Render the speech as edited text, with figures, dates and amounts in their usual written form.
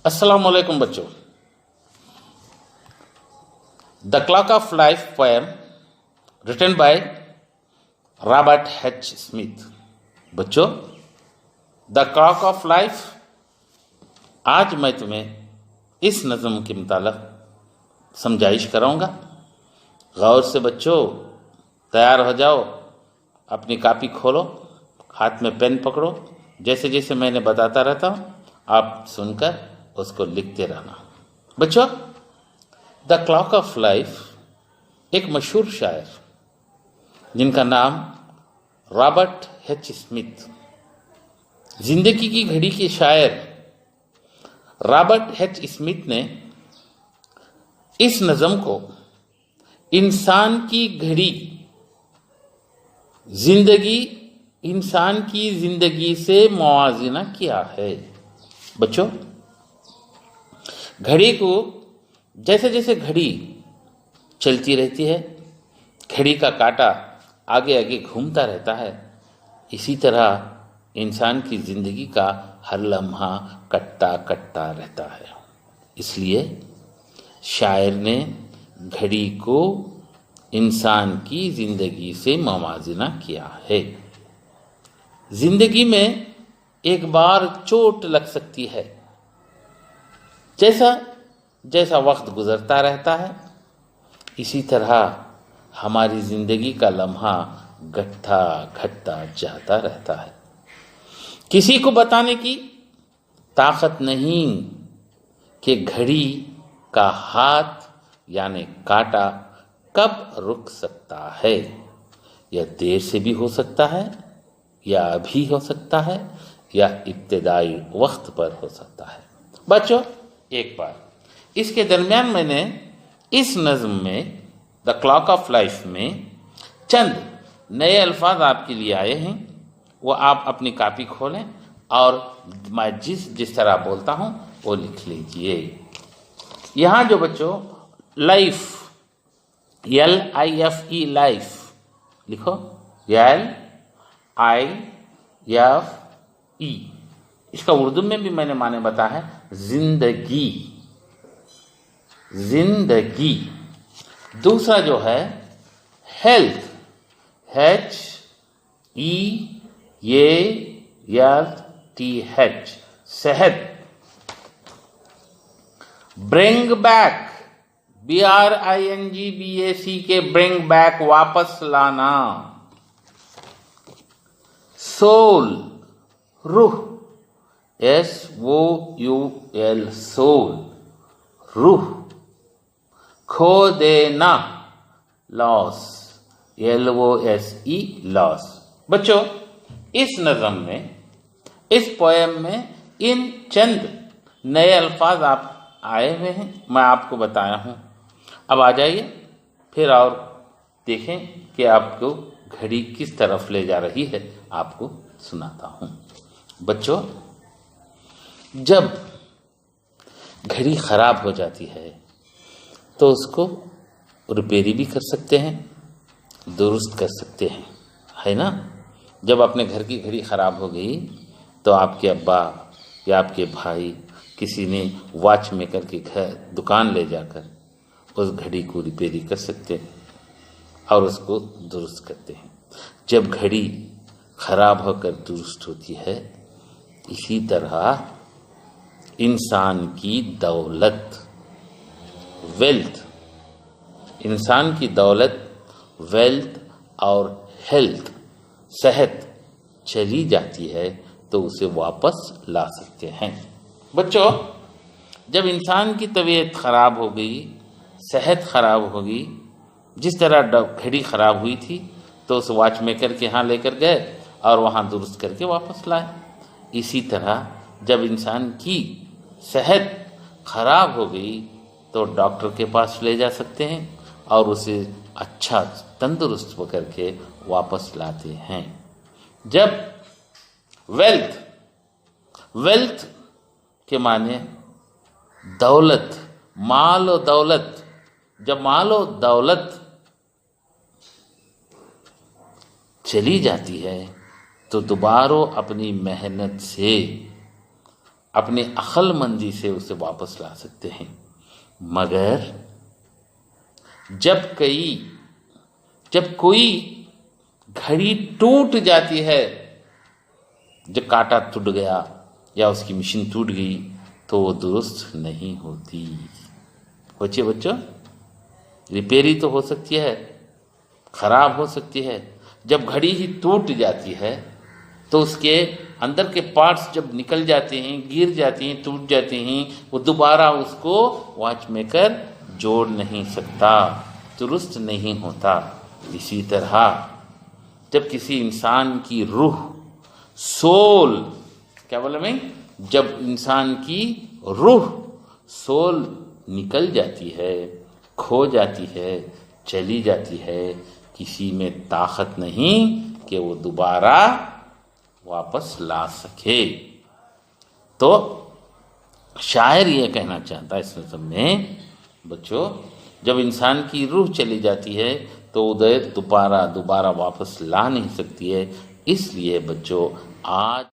अस्सलाम वालेकुम बच्चों। The clock of life poem written by Robert H Smith. बच्चों, द क्लॉक ऑफ लाइफ, आज मैं तुम्हें इस नज़म के मुतालिक समझाइश कराऊंगा। गौर से बच्चों तैयार हो जाओ, अपनी कॉपी खोलो, हाथ में पेन पकड़ो। जैसे जैसे मैंने बताता रहता हूँ आप सुनकर उसको लिखते रहना। बच्चों, द क्लॉक ऑफ लाइफ एक मशहूर शायर जिनका नाम रॉबर्ट एच स्मिथ, जिंदगी की घड़ी के शायर रॉबर्ट एच स्मिथ ने इस नज़म को इंसान की घड़ी, जिंदगी, इंसान की जिंदगी से मुआवजा किया है। बच्चों, घड़ी को जैसे जैसे घड़ी चलती रहती है, घड़ी का कांटा आगे आगे घूमता रहता है, इसी तरह इंसान की जिंदगी का हर लम्हा कटता कटता रहता है। इसलिए शायर ने घड़ी को इंसान की जिंदगी से मुवाजना किया है। जिंदगी में एक बार चोट लग सकती है, जैसा जैसा वक्त गुजरता रहता है इसी तरह हमारी जिंदगी का लम्हा घटता घटता जाता रहता है। किसी को बताने की ताकत नहीं कि घड़ी का हाथ यानी कांटा कब रुक सकता है। यह देर से भी हो सकता है, या अभी हो सकता है, या इब्तिदाई वक्त पर हो सकता है। बच्चों, एक बार इसके दरमियान मैंने इस नज़म में द क्लॉक ऑफ लाइफ में चंद नए अल्फाज आपके लिए आए हैं, वो आप अपनी कॉपी खोलें और मैं जिस तरह बोलता हूँ वो लिख लीजिए। यहाँ जो बच्चों लाइफ, LIFE लाइफ लिखो, LIFE। इसका उर्दू में भी मैंने माने बता है जिंदगी, जिंदगी। दूसरा जो है हेल्थ, HEALTH, सेहत। ब्रिंग बैक, BRINGBAC के ब्रिंग बैक, वापस लाना। सोल, रूह, SOUL, सोल, रूह। खो देना, लॉस, LOSE, लॉस। बच्चों, इस नज़म में, इस पोएम में इन चंद नए अल्फाज आप आए हुए हैं, मैं आपको बताया हूँ। अब आ जाइए फिर और देखें कि आपको घड़ी किस तरफ ले जा रही है, आपको सुनाता हूँ। बच्चों, जब घड़ी खराब हो जाती है तो उसको रिपेयरी भी कर सकते हैं, दुरुस्त कर सकते हैं, है ना। जब अपने घर की घड़ी ख़राब हो गई तो आपके अब्बा या आपके भाई किसी ने वॉच मेकर के घर दुकान ले जाकर उस घड़ी को रिपेयरी कर सकते हैं और उसको दुरुस्त करते हैं। जब घड़ी ख़राब होकर दुरुस्त होती है, इसी तरह इंसान की दौलत, वेल्थ, इंसान की दौलत, वेल्थ और हेल्थ, सेहत चली जाती है तो उसे वापस ला सकते हैं। बच्चों, जब इंसान की तबीयत ख़राब हो गई, सेहत ख़राब हो गई, जिस तरह घड़ी ख़राब हुई थी तो उस वॉच मेकर के यहाँ लेकर गए और वहाँ दुरुस्त करके वापस लाए। इसी तरह जब इंसान की सेहत ख़राब हो गई तो डॉक्टर के पास ले जा सकते हैं और उसे अच्छा तंदुरुस्त करके वापस लाते हैं। जब वेल्थ, वेल्थ के माने दौलत, माल और दौलत, जब माल और दौलत चली जाती है तो दोबारा अपनी मेहनत से अपने अक्लमंदी से उसे वापस ला सकते हैं। मगर जब कोई घड़ी टूट जाती है, जब कांटा टूट गया या उसकी मशीन टूट गई, तो वो दुरुस्त नहीं होती। बच्चों, रिपेयरी तो हो सकती है, खराब हो सकती है। जब घड़ी ही टूट जाती है तो उसके अंदर के पार्ट्स जब निकल जाते हैं, गिर जाते हैं, टूट जाते हैं, वो दोबारा उसको वॉच मेकर जोड़ नहीं सकता, दुरुस्त नहीं होता। इसी तरह जब किसी इंसान की रूह, सोल, क्या बोला मैं, जब इंसान की रूह, सोल निकल जाती है, खो जाती है, चली जाती है, किसी में ताकत नहीं कि वो दोबारा वापस ला सके। तो शायर ये कहना चाहता है इस नज़म में, बच्चों, जब इंसान की रूह चली जाती है तो उधर दोबारा वापस ला नहीं सकती है। इसलिए बच्चों, आज